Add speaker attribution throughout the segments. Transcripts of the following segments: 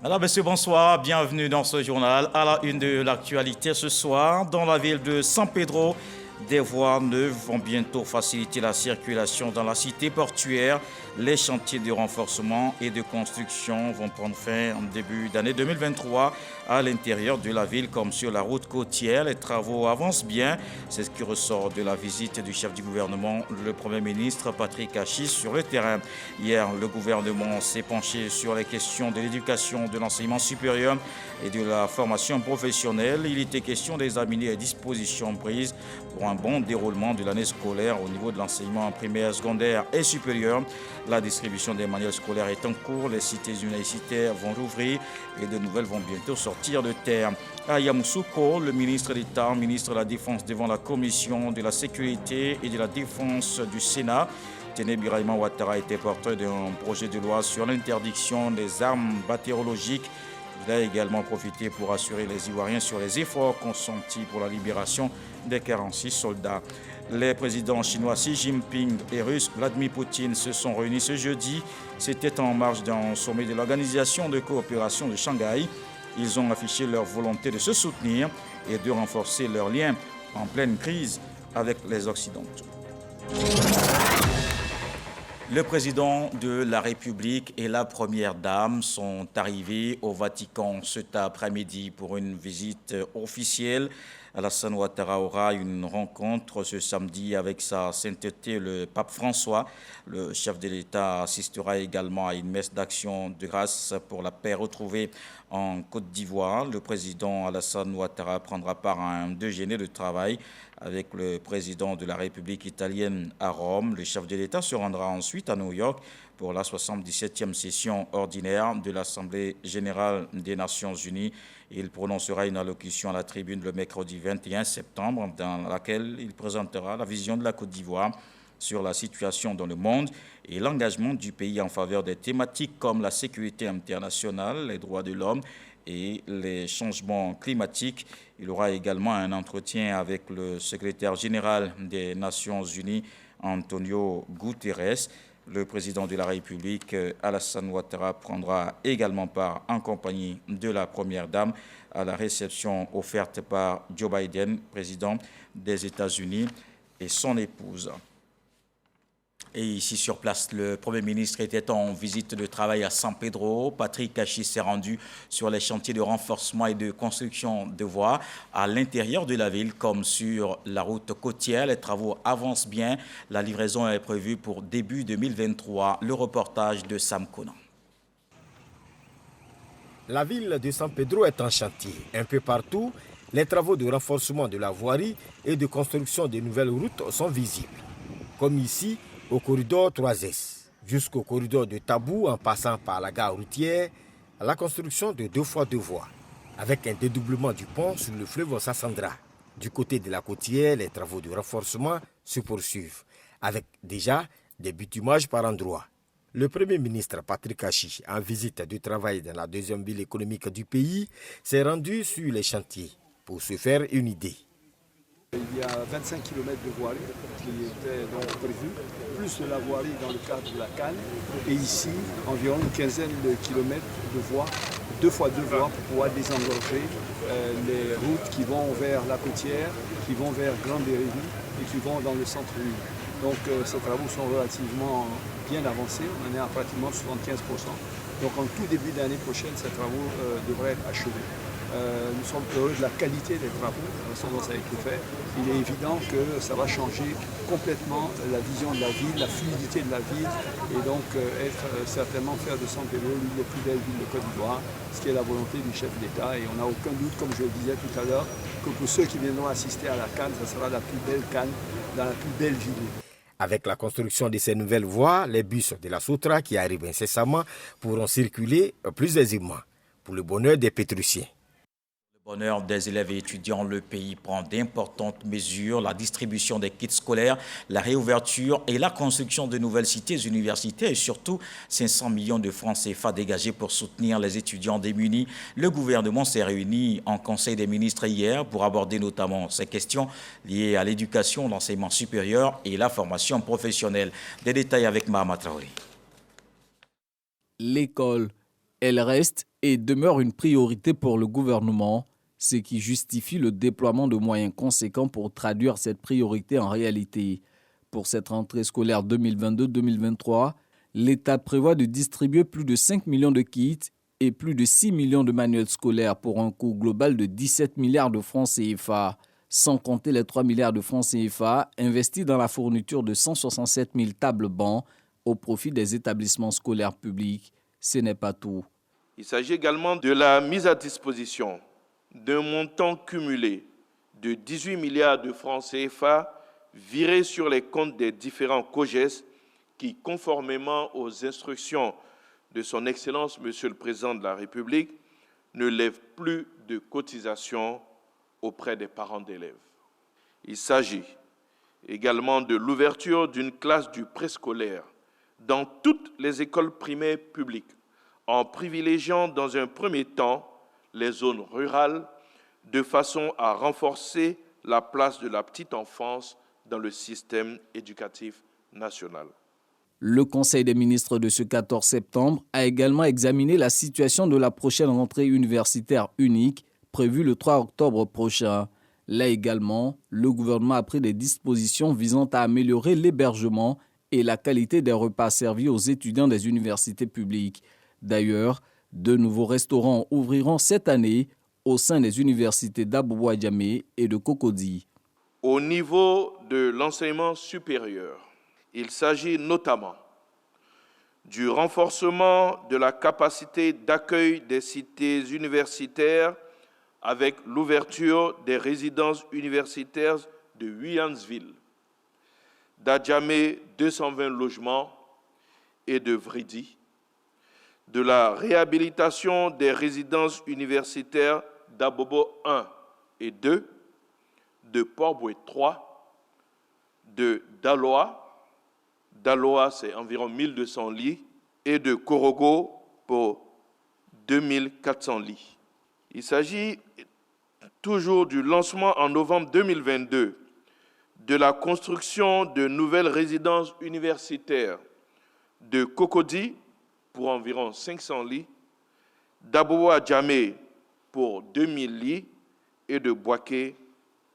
Speaker 1: Alors, monsieur, bonsoir, bienvenue dans ce journal. À la une de l'actualité ce soir, dans la ville de San Pedro, des voies neuves vont bientôt faciliter la circulation dans la cité portuaire. Les chantiers de renforcement et de construction vont prendre fin en début d'année 2023 à l'intérieur de la ville comme sur la route côtière. Les travaux avancent bien. C'est ce qui ressort de la visite du chef du gouvernement, le Premier ministre Patrick Achis, sur le terrain. Hier, le gouvernement s'est penché sur les questions de l'éducation, de l'enseignement supérieur et de la formation professionnelle. Il était question d'examiner les dispositions prises pour un bon déroulement de l'année scolaire au niveau de l'enseignement primaire, secondaire et supérieur. La distribution des manuels scolaires est en cours, les cités universitaires vont ouvrir et de nouvelles vont bientôt sortir de terre. À Yamoussoukro, le ministre d'État, ministre de la Défense devant la Commission de la Sécurité et de la Défense du Sénat, Téné Birahima Ouattara était porteur d'un projet de loi sur l'interdiction des armes bactériologiques. Il a également profité pour assurer les Ivoiriens sur les efforts consentis pour la libération des 46 soldats. Les présidents chinois Xi Jinping et russe Vladimir Poutine se sont réunis ce jeudi. C'était en marge d'un sommet de l'Organisation de coopération de Shanghai. Ils ont affiché leur volonté de se soutenir et de renforcer leurs liens en pleine crise avec les Occidentaux. Le président de la République et la première dame sont arrivés au Vatican cet après-midi pour une visite officielle. Alassane Ouattara aura une rencontre ce samedi avec sa sainteté le pape François. Le chef de l'État assistera également à une messe d'action de grâce pour la paix retrouvée en Côte d'Ivoire. Le président Alassane Ouattara prendra part à un déjeuner de travail avec le président de la République italienne à Rome. Le chef de l'État se rendra ensuite à New York pour la 77e session ordinaire de l'Assemblée générale des Nations unies. Il prononcera une allocution à la tribune le mercredi 21 septembre dans laquelle il présentera la vision de la Côte d'Ivoire sur la situation dans le monde et l'engagement du pays en faveur des thématiques comme la sécurité internationale, les droits de l'homme et les changements climatiques. Il aura également un entretien avec le secrétaire général des Nations unies, Antonio Guterres. Le président de la République, Alassane Ouattara, prendra également part en compagnie de la première dame à la réception offerte par Joe Biden, président des États-Unis, et son épouse. Et ici sur place, le Premier ministre était en visite de travail à San Pedro. Patrick Achis s'est rendu sur les chantiers de renforcement et de construction de voies à l'intérieur de la ville comme sur la route côtière. Les travaux avancent bien. La livraison est prévue pour début 2023. Le reportage de Sam Conan.
Speaker 2: La ville de San Pedro est en chantier. Un peu partout, les travaux de renforcement de la voirie et de construction de nouvelles routes sont visibles. Comme ici, au corridor 3S, jusqu'au corridor de Tabou en passant par la gare routière, la construction de 2 fois 2 voies, avec un dédoublement du pont sur le fleuve Sassandra. Du côté de la côtière, les travaux de renforcement se poursuivent, avec déjà des bitumages par endroits. Le Premier ministre Patrick Achis, en visite de travail dans la deuxième ville économique du pays, s'est rendu sur les chantiers pour se faire une idée.
Speaker 3: Il y a 25 km de voirie qui étaient donc prévus, plus de la voirie dans le cadre de la Cannes. Et ici, environ une quinzaine de kilomètres de voies, 2 fois 2 voies pour pouvoir désengorger les routes qui vont vers la côtière, qui vont vers Grande-Béréville et qui vont dans le centre-ville. Donc ces travaux sont relativement bien avancés, on en est à pratiquement 75%. Donc en tout début d'année prochaine, ces travaux devraient être achevés. Nous sommes heureux de la qualité des travaux, de la façon dont ça a été fait. Il est évident que ça va changer complètement la vision de la ville, la fluidité de la ville, et donc certainement faire de San Pedro l'une des plus belles villes de Côte d'Ivoire, ce qui est la volonté du chef d'État. Et on n'a aucun doute, comme je le disais tout à l'heure, que pour ceux qui viendront assister à la Cannes, ça sera la plus belle Cannes dans la plus belle ville.
Speaker 2: Avec la construction de ces nouvelles voies, les bus de la Soutra qui arrivent incessamment pourront circuler plus aisément, pour le bonheur des pétriciens.
Speaker 1: Bonheur des élèves et étudiants, le pays prend d'importantes mesures, la distribution des kits scolaires, la réouverture et la construction de nouvelles cités universitaires et surtout 500 millions de francs CFA dégagés pour soutenir les étudiants démunis. Le gouvernement s'est réuni en Conseil des ministres hier pour aborder notamment ces questions liées à l'éducation, l'enseignement supérieur et la formation professionnelle. Des détails avec Mahama Traoré.
Speaker 4: L'école, elle reste et demeure une priorité pour le gouvernement, ce qui justifie le déploiement de moyens conséquents pour traduire cette priorité en réalité. Pour cette rentrée scolaire 2022-2023, l'État prévoit de distribuer plus de 5 millions de kits et plus de 6 millions de manuels scolaires pour un coût global de 17 milliards de francs CFA, sans compter les 3 milliards de francs CFA investis dans la fourniture de 167 000 tables bancs au profit des établissements scolaires publics. Ce n'est pas tout.
Speaker 5: Il s'agit également de la mise à disposition d'un montant cumulé de 18 milliards de francs CFA virés sur les comptes des différents COJES qui, conformément aux instructions de son Excellence, Monsieur le Président de la République, ne lèvent plus de cotisations auprès des parents d'élèves. Il s'agit également de l'ouverture d'une classe du préscolaire dans toutes les écoles primaires publiques, en privilégiant dans un premier temps les zones rurales, de façon à renforcer la place de la petite enfance dans le système éducatif national.
Speaker 4: Le Conseil des ministres de ce 14 septembre a également examiné la situation de la prochaine rentrée universitaire unique prévue le 3 octobre prochain. Là également, le gouvernement a pris des dispositions visant à améliorer l'hébergement et la qualité des repas servis aux étudiants des universités publiques. D'ailleurs, de nouveaux restaurants ouvriront cette année au sein des universités d'Abou-Ouadjamé et de Cocody.
Speaker 5: Au niveau de l'enseignement supérieur, il s'agit notamment du renforcement de la capacité d'accueil des cités universitaires avec l'ouverture des résidences universitaires de Huyansville, d'Adjamé 220 logements et de Vridi, de la réhabilitation des résidences universitaires d'Abobo 1 et 2, de Port-Boué 3, de Daloa, Daloa c'est environ 1200 lits, et de Korogo pour 2400 lits. Il s'agit toujours du lancement en novembre 2022 de la construction de nouvelles résidences universitaires de Cocody pour environ 500 lits, d'Abou-Ouadjamé pour 2000 lits et de Bouaké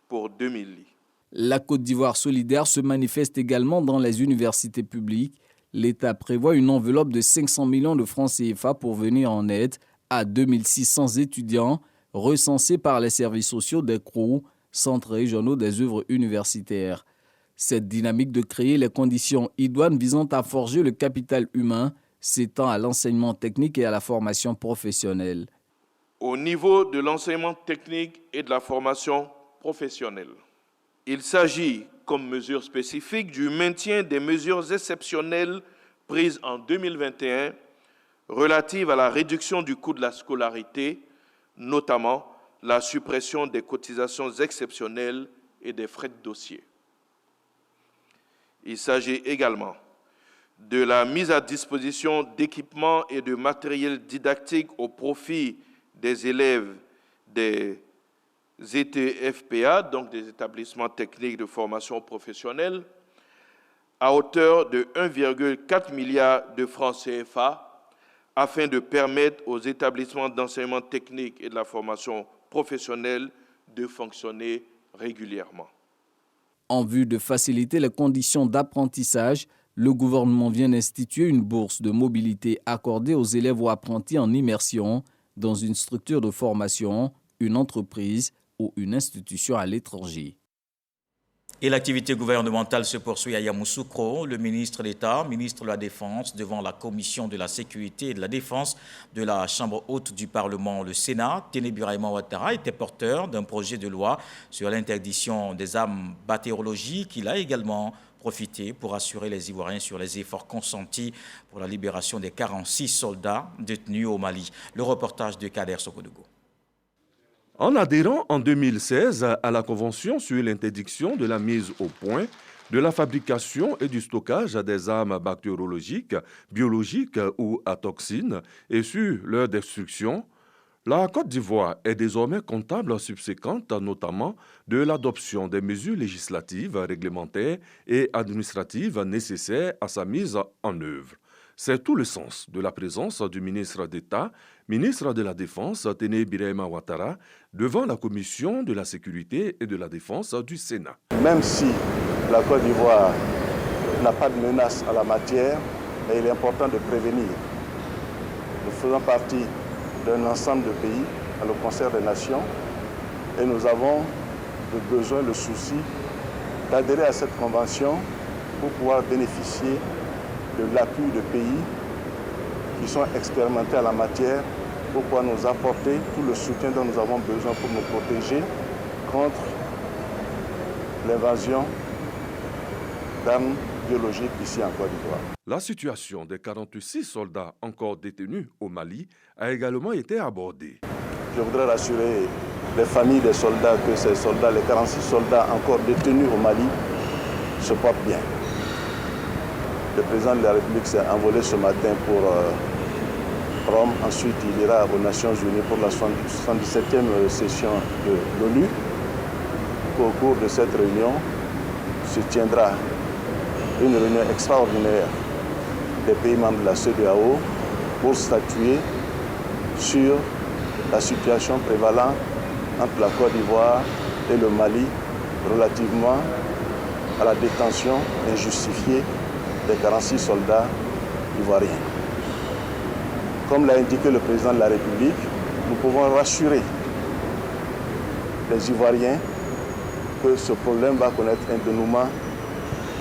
Speaker 5: pour 2000 lits.
Speaker 4: La Côte d'Ivoire solidaire se manifeste également dans les universités publiques. L'État prévoit une enveloppe de 500 millions de francs CFA pour venir en aide à 2600 étudiants recensés par les services sociaux des CROU, centres régionaux des œuvres universitaires. Cette dynamique de créer les conditions idoines visant à forger le capital humain s'étend à l'enseignement technique et à la formation professionnelle.
Speaker 5: Au niveau de l'enseignement technique et de la formation professionnelle, il s'agit, comme mesure spécifique, du maintien des mesures exceptionnelles prises en 2021 relatives à la réduction du coût de la scolarité, notamment la suppression des cotisations exceptionnelles et des frais de dossier. Il s'agit également de la mise à disposition d'équipements et de matériel didactique au profit des élèves des ETFPA, donc des établissements techniques de formation professionnelle, à hauteur de 1,4 milliard de francs CFA, afin de permettre aux établissements d'enseignement technique et de la formation professionnelle de fonctionner régulièrement.
Speaker 4: En vue de faciliter les conditions d'apprentissage, le gouvernement vient d'instituer une bourse de mobilité accordée aux élèves ou apprentis en immersion dans une structure de formation, une entreprise ou une institution à l'étranger.
Speaker 1: Et l'activité gouvernementale se poursuit à Yamoussoukro. Le ministre d'État, ministre de la Défense, devant la Commission de la Sécurité et de la Défense de la Chambre haute du Parlement, le Sénat, Téné Birahima Ouattara, était porteur d'un projet de loi sur l'interdiction des armes bactériologiques. Il a également profité pour assurer les Ivoiriens sur les efforts consentis pour la libération des 46 soldats détenus au Mali. Le reportage de Kader Sokodougou.
Speaker 6: En adhérant en 2016 à la Convention sur l'interdiction de la mise au point, de la fabrication et du stockage des armes bactériologiques, biologiques ou à toxines et sur leur destruction, la Côte d'Ivoire est désormais comptable subséquente notamment de l'adoption des mesures législatives, réglementaires et administratives nécessaires à sa mise en œuvre. C'est tout le sens de la présence du ministre d'État, ministre de la Défense, Téné Birahima Ouattara, devant la Commission de la Sécurité et de la Défense du Sénat.
Speaker 7: Même si la Côte d'Ivoire n'a pas de menace à la matière, mais il est important de prévenir. Nous faisons partie d'un ensemble de pays, le concert des nations, et nous avons le besoin, le souci d'adhérer à cette convention pour pouvoir bénéficier de l'appui de pays qui sont expérimentés en la matière pour pouvoir nous apporter tout le soutien dont nous avons besoin pour nous protéger contre l'invasion d'armes biologiques ici en Côte d'Ivoire.
Speaker 6: La situation des 46 soldats encore détenus au Mali a également été abordée.
Speaker 7: Je voudrais rassurer les familles des soldats que ces soldats, les 46 soldats encore détenus au Mali, se portent bien. Le président de la République s'est envolé ce matin pour Rome. Ensuite, il ira aux Nations Unies pour la 77e session de l'ONU. Au cours de cette réunion, se tiendra une réunion extraordinaire des pays membres de la CEDEAO pour statuer sur la situation prévalente entre la Côte d'Ivoire et le Mali relativement à la détention injustifiée des 46 soldats ivoiriens. Comme l'a indiqué le président de la République, nous pouvons rassurer les Ivoiriens que ce problème va connaître un dénouement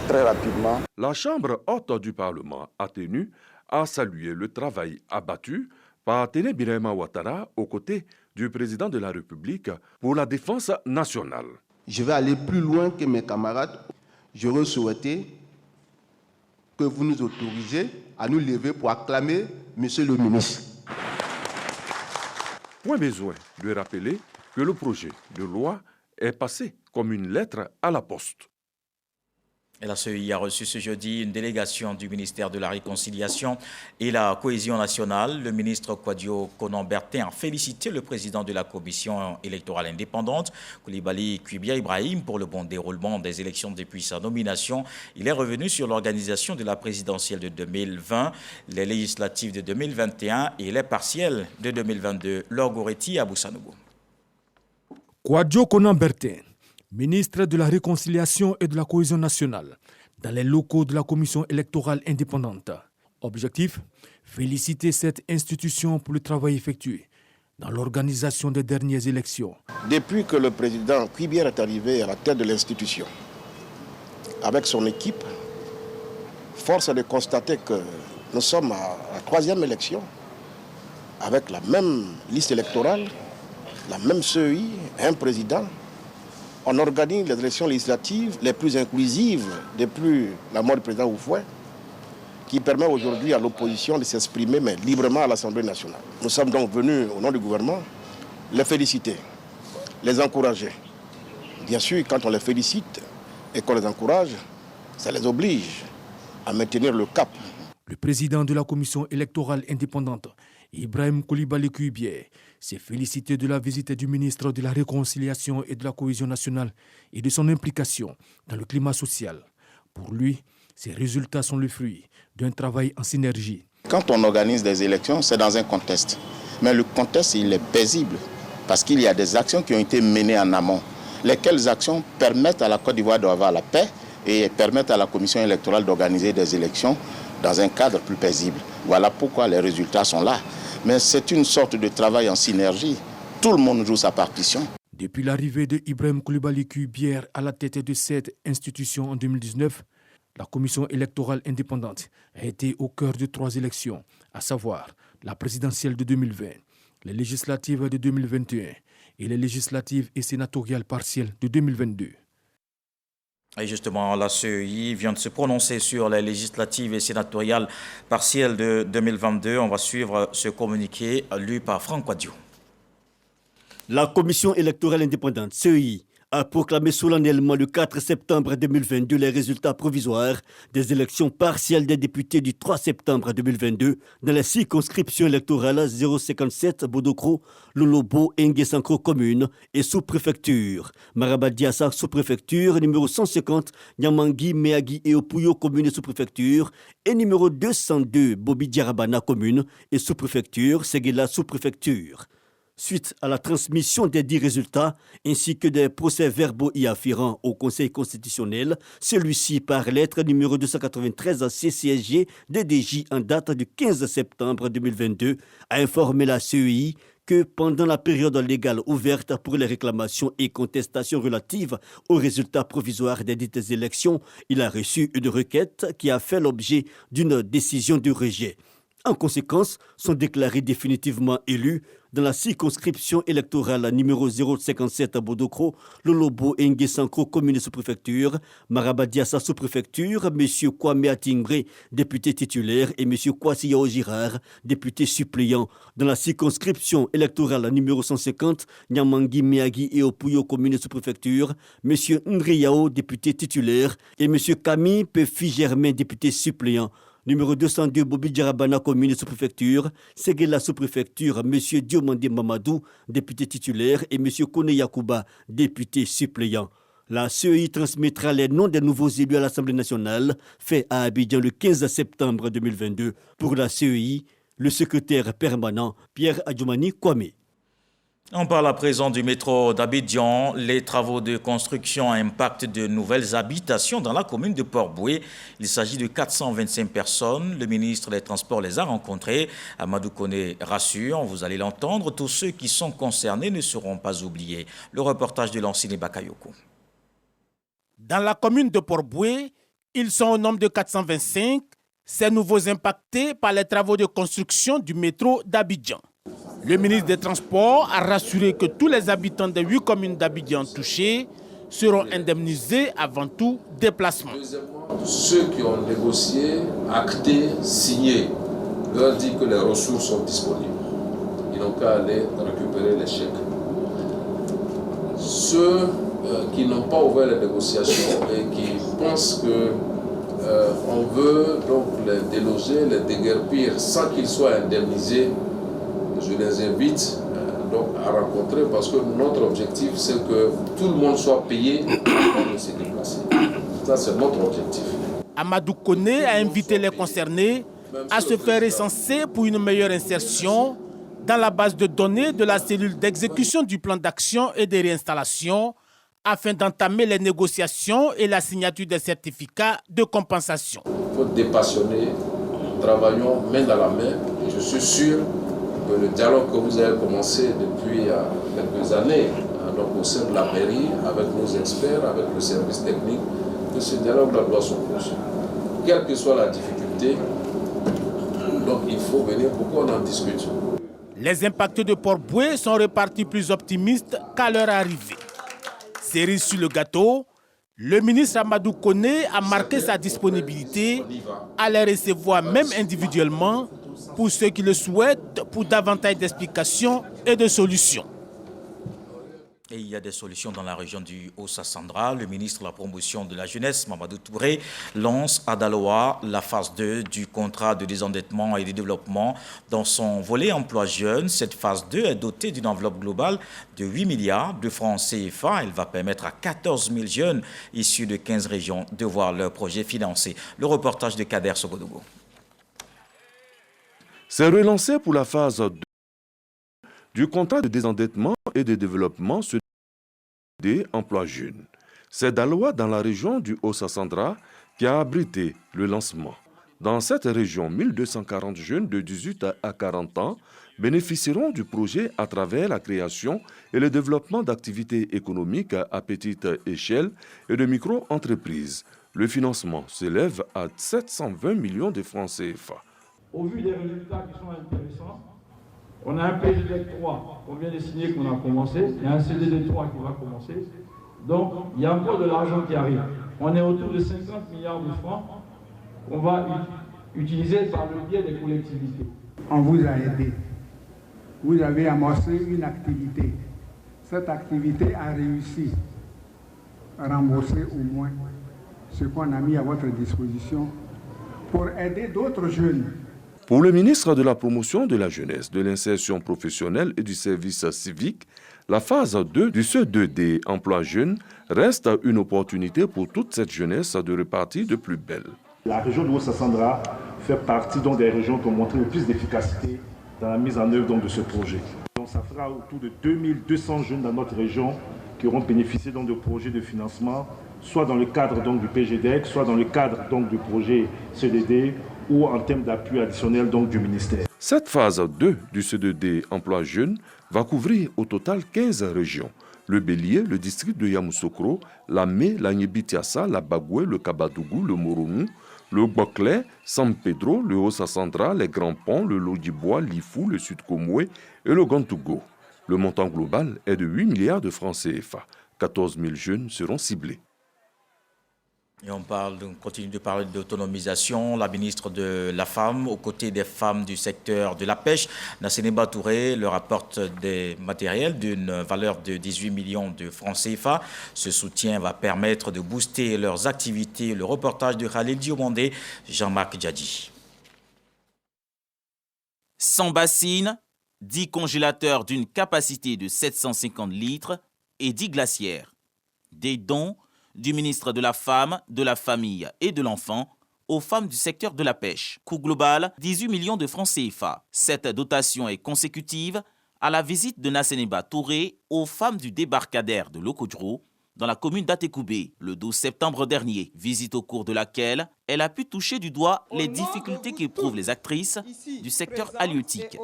Speaker 7: très rapidement.
Speaker 6: La Chambre haute du Parlement a tenu à saluer le travail abattu par Téné Birahima Ouattara aux côtés du président de la République pour la défense nationale.
Speaker 8: Je vais aller plus loin que mes camarades. J'aurais souhaité que vous nous autorisiez à nous lever pour acclamer Monsieur le ministre.
Speaker 6: Point besoin de rappeler que le projet de loi est passé comme une lettre à la poste.
Speaker 1: Et la CEI a reçu ce jeudi une délégation du ministère de la Réconciliation et la Cohésion nationale. Le ministre Kouadio Konan-Bertin a félicité le président de la Commission électorale indépendante, Coulibaly Kuibia Ibrahim, pour le bon déroulement des élections depuis sa nomination. Il est revenu sur l'organisation de la présidentielle de 2020, les législatives de 2021 et les partielles de 2022. Laure Goretti à Boussanougou.
Speaker 9: Kouadio Konan-Bertin, ministre de la Réconciliation et de la Cohésion nationale, dans les locaux de la Commission électorale indépendante. Objectif, féliciter cette institution pour le travail effectué dans l'organisation des dernières élections.
Speaker 10: Depuis que le président Kuibia est arrivé à la tête de l'institution, avec son équipe, force est de constater que nous sommes à la 3e élection, avec la même liste électorale, la même CEI, un président. On organise les élections législatives les plus inclusives depuis la mort du président Houphouët, qui permet aujourd'hui à l'opposition de s'exprimer mais librement à l'Assemblée nationale. Nous sommes donc venus au nom du gouvernement les féliciter, les encourager. Bien sûr, quand on les félicite et qu'on les encourage, ça les oblige à maintenir le cap.
Speaker 9: Le président de la Commission électorale indépendante, Ibrahim Coulibaly Kuibia, s'est félicité de la visite du ministre de la Réconciliation et de la Cohésion nationale et de son implication dans le climat social. Pour lui, ces résultats sont le fruit d'un travail en synergie.
Speaker 10: Quand on organise des élections, c'est dans un contexte. Mais le contexte, il est paisible parce qu'il y a des actions qui ont été menées en amont. Lesquelles actions permettent à la Côte d'Ivoire d'avoir la paix et permettent à la Commission électorale d'organiser des élections dans un cadre plus paisible. Voilà pourquoi les résultats sont là. Mais c'est une sorte de travail en synergie. Tout le monde joue sa partition.
Speaker 9: Depuis l'arrivée de Ibrahim Coulibaly Kuibia à la tête de cette institution en 2019, la Commission électorale indépendante a été au cœur de 3 élections, à savoir la présidentielle de 2020, les législatives de 2021 et les législatives et sénatoriales partielles de 2022.
Speaker 1: Et justement, la CEI vient de se prononcer sur les législatives et sénatoriales partielles de 2022. On va suivre ce communiqué lu par Franck Kouadio.
Speaker 11: La Commission électorale indépendante, CEI, a proclamé solennellement le 4 septembre 2022 les résultats provisoires des élections partielles des députés du 3 septembre 2022 dans les circonscriptions électorales 057 Bodokro, Lolobo, Nguessanko commune et sous-préfecture, Marabadiassa sous-préfecture, numéro 150 Nyamangui, Meagui et Opuyo commune et sous-préfecture et numéro 202 Bobi Diarabana commune et sous-préfecture, Séguéla sous-préfecture. Suite à la transmission des 10 résultats ainsi que des procès-verbaux y afférents au Conseil constitutionnel, celui-ci par lettre numéro 293 à CCSG DDJ en date du 15 septembre 2022 a informé la CEI que pendant la période légale ouverte pour les réclamations et contestations relatives aux résultats provisoires des dites élections, il a reçu une requête qui a fait l'objet d'une décision de rejet. En conséquence, sont déclarés définitivement élus dans la circonscription électorale numéro 057 à Bodokro, Lolobo et Nguessanko, commune et sous-préfecture, Marabadiassa sous-préfecture, M. Kwame Atingbre, député titulaire, et M. Kwasi Yao Girard, député suppléant. Dans la circonscription électorale numéro 150, Nyamangui, Meagui et Opuyo, commune et sous-préfecture, M. Ndri Yao, député titulaire, et M. Camille Pefi Germain, député suppléant. Numéro 202, Bobi Diarabana, commune et sous-préfecture, Séguéla sous-préfecture, M. Diomande Mamadou, député titulaire, et M. Kone Yakuba, député suppléant. La CEI transmettra les noms des nouveaux élus à l'Assemblée nationale, fait à Abidjan le 15 septembre 2022. Pour la CEI, le secrétaire permanent Pierre Adjoumani Kwame.
Speaker 1: On parle à présent du métro d'Abidjan. Les travaux de construction impactent de nouvelles habitations dans la commune de Port-Boué. Il s'agit de 425 personnes. Le ministre des Transports les a rencontrés. Amadou Kone rassure, vous allez l'entendre, tous ceux qui sont concernés ne seront pas oubliés. Le reportage de Lansine Bakayoko.
Speaker 12: Dans la commune de Port-Boué, ils sont au nombre de 425, ces nouveaux impactés par les travaux de construction du métro d'Abidjan. Le ministre des Transports a rassuré que tous les habitants des 8 communes d'Abidjan touchées seront indemnisés avant tout déplacement.
Speaker 13: Ceux qui ont négocié, acté, signé, leur dit que les ressources sont disponibles. Ils n'ont qu'à aller récupérer les chèques. Ceux qui n'ont pas ouvert les négociations et qui pensent qu'on veut donc les déloger, les déguerpir sans qu'ils soient indemnisés, je les invite donc à rencontrer parce que notre objectif c'est que tout le monde soit payé avant de se déplacer. Ça c'est notre objectif.
Speaker 12: Amadou Kone a invité les concernés à se faire recenser pour une meilleure insertion dans la base de données de la cellule d'exécution du plan d'action et de réinstallation afin d'entamer les négociations et la signature des certificats de compensation.
Speaker 13: Il faut dépassionner, travaillons main dans la main. Je suis sûr que le dialogue que vous avez commencé depuis quelques années donc au sein de la mairie, avec nos experts, avec le service technique, que ce dialogue doit se poursuivre. Quelle que soit la difficulté, donc il faut venir pour qu'on en discute.
Speaker 12: Les impacts de Port-Boué sont repartis plus optimistes qu'à leur arrivée. Cerise sur le gâteau, le ministre Amadou Kone a marqué sa disponibilité à les recevoir même individuellement pour ceux qui le souhaitent pour davantage d'explications et de solutions.
Speaker 1: Et il y a des solutions dans la région du Haut-Sassandra. Le ministre de la Promotion de la Jeunesse, Mamadou Touré, lance à Daloa la phase 2 du contrat de désendettement et de développement dans son volet emploi jeune. Cette phase 2 est dotée d'une enveloppe globale de 8 milliards de francs CFA. Elle va permettre à 14 000 jeunes issus de 15 régions de voir leurs projets financés. Le reportage de Kader Sogodogo.
Speaker 6: C'est relancé pour la phase 2 du contrat de désendettement et de développement sur des emplois jeunes. C'est Daloa, dans la région du Haut-Sassandra, qui a abrité le lancement. Dans cette région, 1240 jeunes de 18 à 40 ans bénéficieront du projet à travers la création et le développement d'activités économiques à petite échelle et de micro-entreprises. Le financement s'élève à 720 millions de francs CFA.
Speaker 14: Au vu des résultats qui sont intéressants, on a un PGD 3 qu'on vient de signer, qu'on a commencé. Il y a un CDD 3 qui va commencer. Donc, il y a encore de l'argent qui arrive. On est autour de 50 milliards de francs qu'on va utiliser par le biais des collectivités.
Speaker 15: On vous a aidé. Vous avez amorcé une activité. Cette activité a réussi. rembourser au moins ce qu'on a mis à votre disposition pour aider d'autres jeunes.
Speaker 6: Pour le ministre de la Promotion de la Jeunesse, de l'Insertion professionnelle et du service civique, la phase 2 du CE2D Emploi Jeune reste une opportunité pour toute cette jeunesse de repartir de plus belle.
Speaker 16: La région de Haut-Sassandra fait partie des régions qui ont montré le plus d'efficacité dans la mise en œuvre de ce projet. Donc, ça fera autour de 2200 jeunes dans notre région qui auront bénéficié de projets de financement, soit dans le cadre du PGDEC, soit dans le cadre du projet CDD ou en termes d'appui additionnel du ministère.
Speaker 6: Cette phase 2 du CE2D Emploi Jeune va couvrir au total 15 régions. Le Bélier, le district de Yamoussoukro, la Mé, la Nyebitiassa, la Bagoué, le Kabadougou, le Moronou, le Boclé, San Pedro, le Haut-Sassandra, les Grands Ponts, le Lodibois, l'Ifou, le Sud-Komoué et le Gantougo. Le montant global est de 8 milliards de francs CFA. 14 000 jeunes seront ciblés.
Speaker 1: Et on continue de parler d'autonomisation. La ministre de la Femme, aux côtés des femmes du secteur de la pêche, Nassénéba Touré, leur apporte des matériels d'une valeur de 18 millions de francs CFA. Ce soutien va permettre de booster leurs activités. Le reportage de Khalil Diomandé, Jean-Marc Djadji.
Speaker 17: 100 bassines, 10 congélateurs d'une capacité de 750 litres et 10 glacières. Des dons du ministre de la Femme, de la Famille et de l'Enfant aux femmes du secteur de la pêche. Coût global, 18 millions de francs CFA. Cette dotation est consécutive à la visite de Nassénéba Touré aux femmes du débarcadère de Lokodro dans la commune d'Atekoubé le 12 septembre dernier. Visite au cours de laquelle elle a pu toucher du doigt les difficultés qu'éprouvent les actrices du secteur halieutique.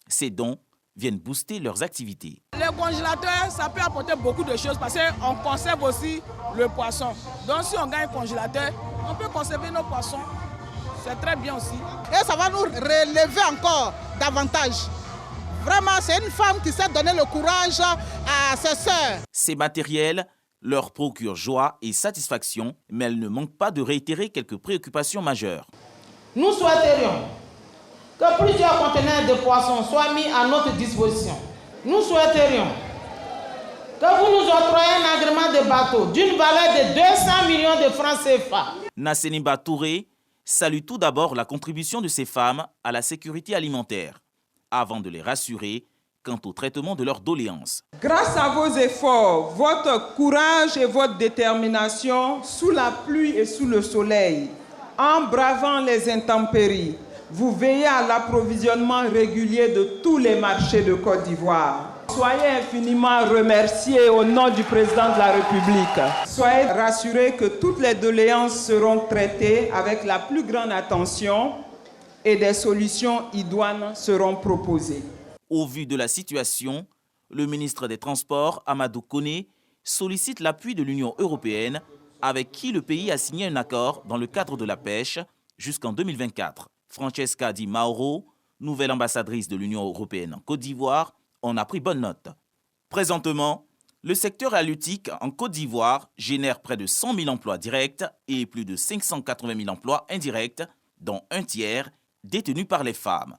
Speaker 17: Ces dons viennent booster leurs activités.
Speaker 18: Les congélateurs, ça peut apporter beaucoup de choses parce qu'on conserve aussi le poisson. Donc si on gagne un congélateur, on peut conserver nos poissons. C'est très bien aussi.
Speaker 19: Et ça va nous relever encore davantage. Vraiment, c'est une femme qui sait donner le courage à ses sœurs.
Speaker 17: Ces matériels leur procurent joie et satisfaction, mais elles ne manquent pas de réitérer quelques préoccupations majeures.
Speaker 18: Nous souhaiterions que plusieurs conteneurs de poissons soient mis à notre disposition. Nous souhaiterions que vous nous octroyiez un agrément de bateau d'une valeur de 200 millions de francs CFA.
Speaker 17: Nassénéba Touré salue tout d'abord la contribution de ces femmes à la sécurité alimentaire, avant de les rassurer quant au traitement de leurs doléances.
Speaker 20: Grâce à vos efforts, votre courage et votre détermination, sous la pluie et sous le soleil, en bravant les intempéries, vous veillez à l'approvisionnement régulier de tous les marchés de Côte d'Ivoire. Soyez infiniment remerciés au nom du président de la République. Soyez rassurés que toutes les doléances seront traitées avec la plus grande attention et des solutions idoines seront proposées.
Speaker 17: Au vu de la situation, le ministre des Transports, Amadou Koné, sollicite l'appui de l'Union européenne avec qui le pays a signé un accord dans le cadre de la pêche jusqu'en 2024. Francesca Di Mauro, nouvelle ambassadrice de l'Union européenne en Côte d'Ivoire, en a pris bonne note. Présentement, le secteur halieutique en Côte d'Ivoire génère près de 100 000 emplois directs et plus de 580 000 emplois indirects, dont un tiers détenus par les femmes.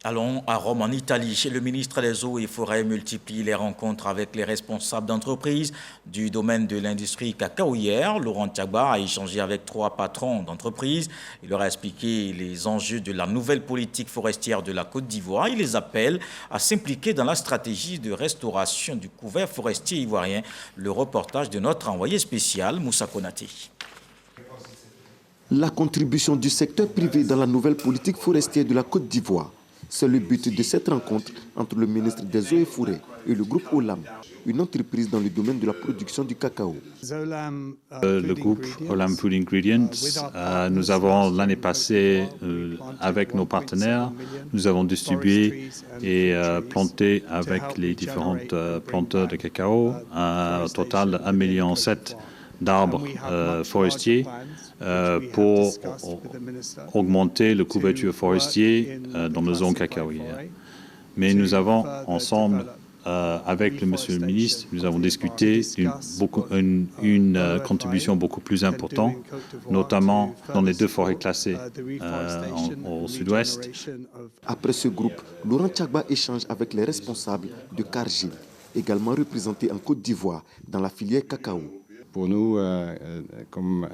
Speaker 1: Allons à Rome, en Italie. Chez le ministre des Eaux et Forêts multiplie les rencontres avec les responsables d'entreprises du domaine de l'industrie cacaoyère. Laurent Tchagba a échangé avec 3 patrons d'entreprises. Il leur a expliqué les enjeux de la nouvelle politique forestière de la Côte d'Ivoire. Il les appelle à s'impliquer dans la stratégie de restauration du couvert forestier ivoirien. Le reportage de notre envoyé spécial, Moussa Konaté.
Speaker 21: La contribution du secteur privé dans la nouvelle politique forestière de la Côte d'Ivoire. C'est le but de cette rencontre entre le ministre des Eaux et Forêts et le groupe Olam, une entreprise dans le domaine de la production du cacao.
Speaker 22: Le groupe Olam Food Ingredients, nous avons l'année passée, avec nos partenaires, nous avons distribué et planté avec les différentes planteurs de cacao un total de 1,7 million d'arbres forestiers pour augmenter la couverture forestière dans la zone cacaoyère. Mais nous avons ensemble, avec le monsieur le ministre, nous avons discuté d'une contribution beaucoup plus importante, notamment dans les 2 forêts classées au sud-ouest.
Speaker 21: Après ce groupe, Laurent Tchagba échange avec les responsables de Cargill. également représentés en Côte d'Ivoire dans la filière cacao.
Speaker 2: Pour nous, comme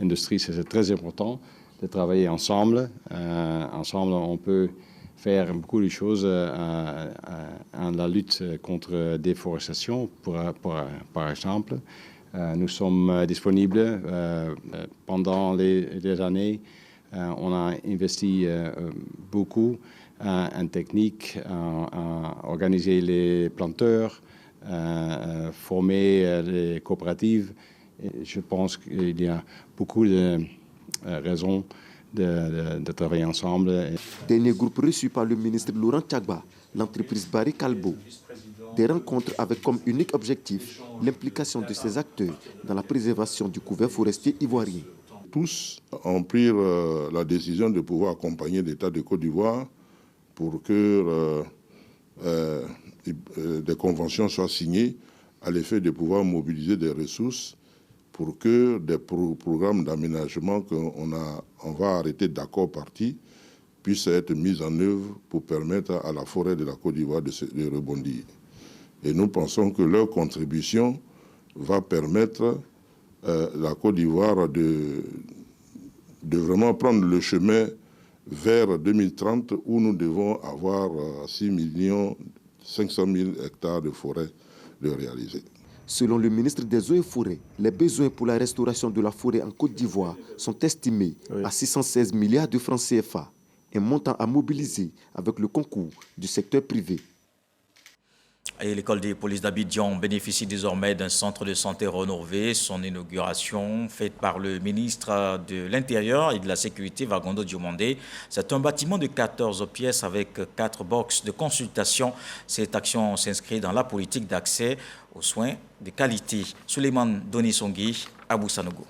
Speaker 2: industrie, c'est très important de travailler ensemble. Ensemble, on peut faire beaucoup de choses en la lutte contre la déforestation, par exemple. Nous sommes disponibles pendant les années. On a investi beaucoup en technique, en organiser les planteurs, former les coopératives. Et je pense qu'il y a beaucoup de raisons de travailler ensemble.
Speaker 21: Dernier groupe reçu par le ministre Laurent Tchagba, l'entreprise Barry Calbo. Des rencontres avec comme unique objectif l'implication de ces acteurs dans la préservation du couvert forestier ivoirien.
Speaker 3: Tous ont pris la décision de pouvoir accompagner l'État de Côte d'Ivoire pour que des conventions soient signées à l'effet de pouvoir mobiliser des ressources pour que des programmes d'aménagement qu'on va arrêter d'accord parti puissent être mis en œuvre pour permettre à la forêt de la Côte d'Ivoire de rebondir. Et nous pensons que leur contribution va permettre la Côte d'Ivoire de vraiment prendre le chemin vers 2030 où nous devons avoir 6 500 000 hectares de forêt de réaliser.
Speaker 21: Selon le ministre des Eaux et Forêts, les besoins pour la restauration de la forêt en Côte d'Ivoire sont estimés à 616 milliards de francs CFA, un montant à mobiliser avec le concours du secteur privé.
Speaker 1: Et l'école des polices d'Abidjan bénéficie désormais d'un centre de santé rénové. Son inauguration faite par le ministre de l'Intérieur et de la Sécurité, Vagondo Diomandé. C'est un bâtiment de 14 pièces avec 4 boxes de consultation. Cette action s'inscrit dans la politique d'accès aux soins de qualité. Souleymane Donisongui, Abou Sanogo.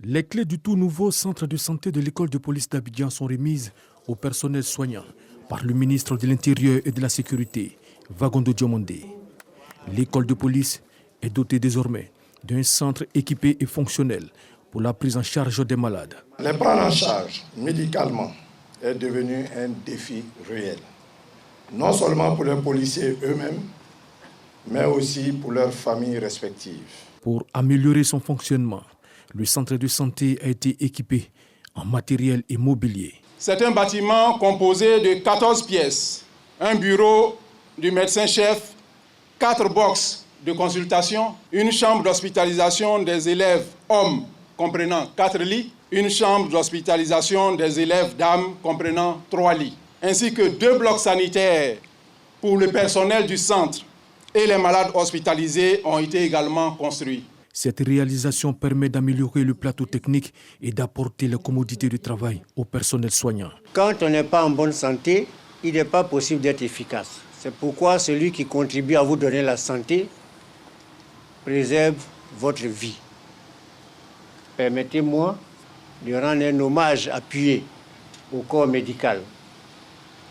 Speaker 9: Les clés du tout nouveau centre de santé de l'école de police d'Abidjan sont remises au personnel soignant par le ministre de l'Intérieur et de la Sécurité, Vagondo Diomandé. L'école de police est dotée désormais d'un centre équipé et fonctionnel pour la prise en charge des malades.
Speaker 23: Les prendre en charge médicalement est devenu un défi réel, non seulement pour les policiers eux-mêmes, mais aussi pour leurs familles respectives.
Speaker 9: Pour améliorer son fonctionnement, le centre de santé a été équipé en matériel et mobilier.
Speaker 24: C'est un bâtiment composé de 14 pièces, un bureau du médecin-chef, 4 boxes de consultation, une chambre d'hospitalisation des élèves hommes comprenant 4 lits, une chambre d'hospitalisation des élèves dames comprenant 3 lits, ainsi que 2 blocs sanitaires pour le personnel du centre et les malades hospitalisés ont été également construits.
Speaker 9: Cette réalisation permet d'améliorer le plateau technique et d'apporter la commodité du travail au personnel soignant.
Speaker 25: Quand on n'est pas en bonne santé, il n'est pas possible d'être efficace. C'est pourquoi celui qui contribue à vous donner la santé préserve votre vie. Permettez-moi de rendre un hommage appuyé au corps médical,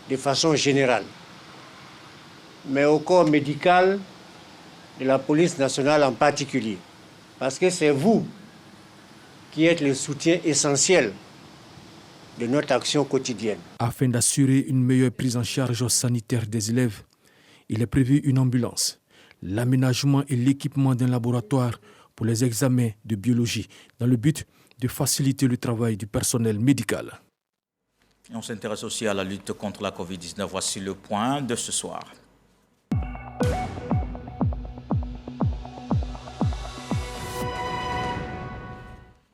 Speaker 25: de façon générale, mais au corps médical de la police nationale en particulier, parce que c'est vous qui êtes le soutien essentiel de notre action quotidienne.
Speaker 9: Afin d'assurer une meilleure prise en charge sanitaire des élèves, il est prévu une ambulance, l'aménagement et l'équipement d'un laboratoire pour les examens de biologie, dans le but de faciliter le travail du personnel médical.
Speaker 1: On s'intéresse aussi à la lutte contre la Covid-19. Voici le point de ce soir.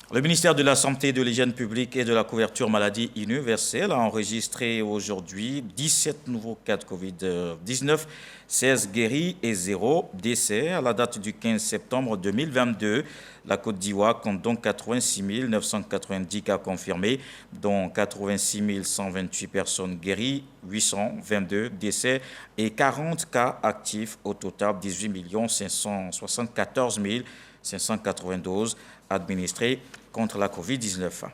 Speaker 1: Le ministère de la Santé, de l'Hygiène publique et de la couverture maladie universelle a enregistré aujourd'hui 17 nouveaux cas de Covid-19, 16 guéris et 0 décès. À la date du 15 septembre 2022, la Côte d'Ivoire compte donc 86 990 cas confirmés, dont 86 128 personnes guéries, 822 décès et 40 cas actifs. Au total, 18 574 592 administrés contre la Covid-19.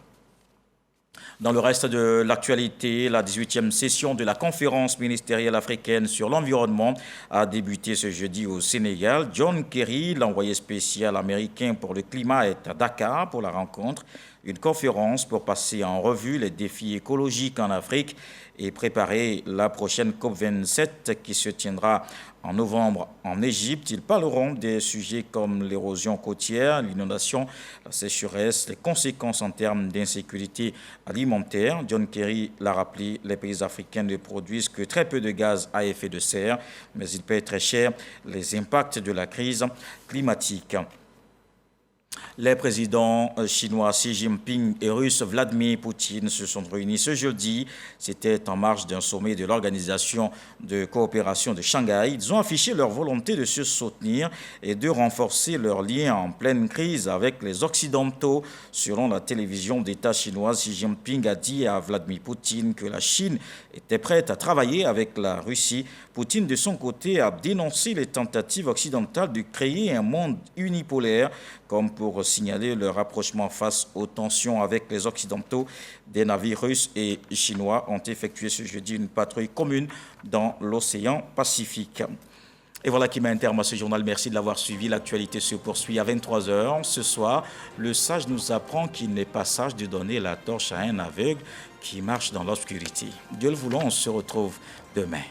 Speaker 1: Dans le reste de l'actualité, la 18e session de la conférence ministérielle africaine sur l'environnement a débuté ce jeudi au Sénégal. John Kerry, l'envoyé spécial américain pour le climat, est à Dakar pour la rencontre une conférence pour passer en revue les défis écologiques en Afrique et préparer la prochaine COP27 qui se tiendra en novembre en Égypte. Ils parleront des sujets comme l'érosion côtière, l'inondation, la sécheresse, les conséquences en termes d'insécurité alimentaire. John Kerry l'a rappelé, les pays africains ne produisent que très peu de gaz à effet de serre, mais ils paient très cher les impacts de la crise climatique. Les présidents chinois Xi Jinping et russe Vladimir Poutine se sont réunis ce jeudi. C'était en marge d'un sommet de l'Organisation de coopération de Shanghai. Ils ont affiché leur volonté de se soutenir et de renforcer leurs liens en pleine crise avec les Occidentaux. Selon la télévision d'État chinoise, Xi Jinping a dit à Vladimir Poutine que la Chine était prête à travailler avec la Russie. Poutine, de son côté, a dénoncé les tentatives occidentales de créer un monde unipolaire, comme pour signaler le rapprochement face aux tensions avec les Occidentaux. Des navires russes et chinois ont effectué ce jeudi une patrouille commune dans l'océan Pacifique. Et voilà qui met un terme à ce journal. Merci de l'avoir suivi. L'actualité se poursuit à 23h. Ce soir, le sage nous apprend qu'il n'est pas sage de donner la torche à un aveugle qui marche dans l'obscurité. Dieu le voulant, on se retrouve demain.